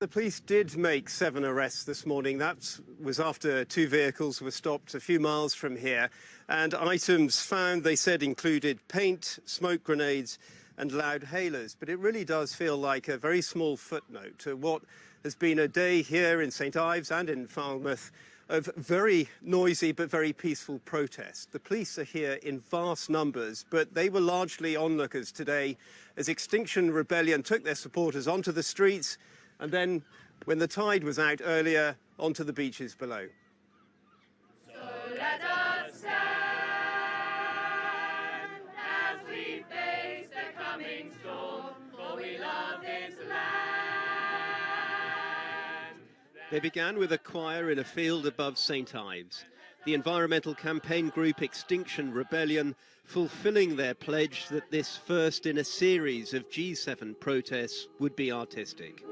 The police did make 7 arrests this morning. That was after 2 vehicles were stopped a few miles from here. And items found, they said, included paint, smoke grenades and loudhailers. But it really does feel like a very small footnote to what has been a day here in St Ives and in Falmouth of very noisy but very peaceful protest. The police are here in vast numbers, but they were largely onlookers today as Extinction Rebellion took their supporters onto the streets and then, when the tide was out earlier, onto the beaches below. So let us stand as we face the coming storm, for we love this land. They began with a choir in a field above St Ives. The environmental campaign group Extinction Rebellion fulfilling their pledge that this first in a series of G7 protests would be artistic.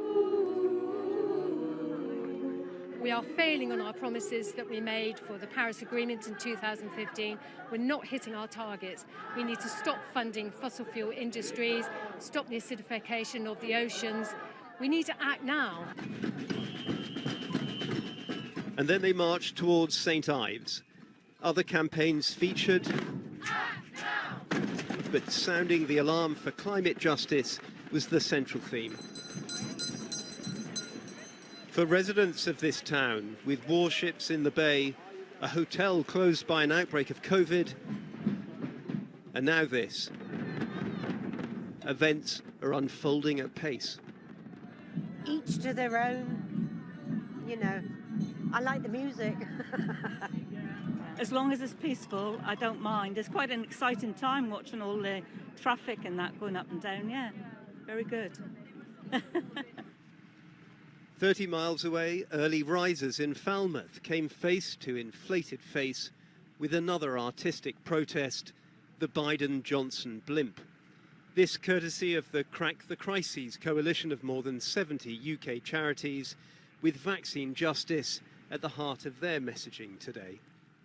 We are failing on our promises that we made for the Paris Agreement in 2015. We're not hitting our targets. We need to stop funding fossil fuel industries, stop the acidification of the oceans. We need to act now. And then they marched towards St Ives. Other campaigns featured, but sounding the alarm for climate justice was the central theme. For residents of this town, with warships in the bay, a hotel closed by an outbreak of COVID, and now this, events are unfolding at pace. Each to their own, you know. I like the music. As long as it's peaceful, I don't mind. It's quite an exciting time watching all the traffic and that going up and down, yeah. Very good. 30 miles away, early risers in Falmouth came face to inflated face with another artistic protest, the Biden-Johnson blimp. This courtesy of the Crack the Crises coalition of more than 70 UK charities, with vaccine justice at the heart of their messaging today.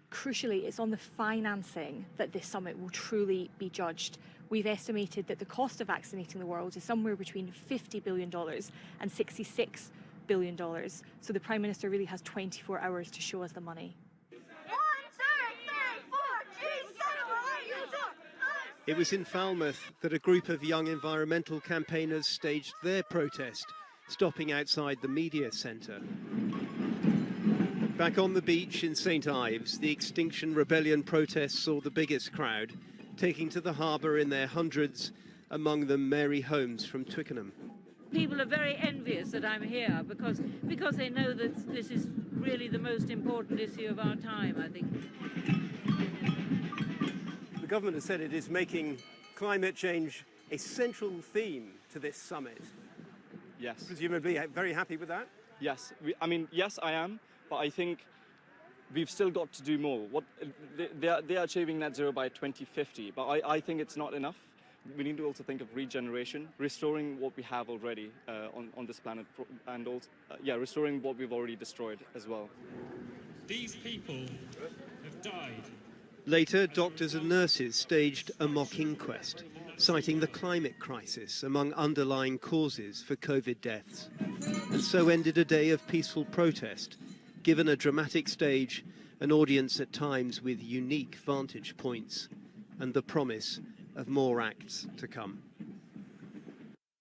Crucially, it's on the financing that this summit will truly be judged. We've estimated that the cost of vaccinating the world is somewhere between $50 billion and $66 billion. So the Prime Minister really has 24 hours to show us the money. It was in Falmouth that a group of young environmental campaigners staged their protest, stopping outside the media centre. Back on the beach in St Ives, the Extinction Rebellion protests saw the biggest crowd, taking to the harbour in their hundreds, among them Mary Holmes from Twickenham. People are very envious that I'm here because they know that this is really the most important issue of our time, I think. The government has said it is making climate change a central theme to this summit. Yes. Presumably very happy with that? Yes. Yes, I am, but I think we've still got to do more. They are achieving net zero by 2050, but I think it's not enough. We need to also think of regeneration, restoring what we have already on this planet, and also, restoring what we've already destroyed as well. These people have died. Later, doctors and nurses staged a mock inquest, citing the climate crisis among underlying causes for COVID deaths. And so ended a day of peaceful protest, given a dramatic stage, an audience at times with unique vantage points, and the promise of more acts to come.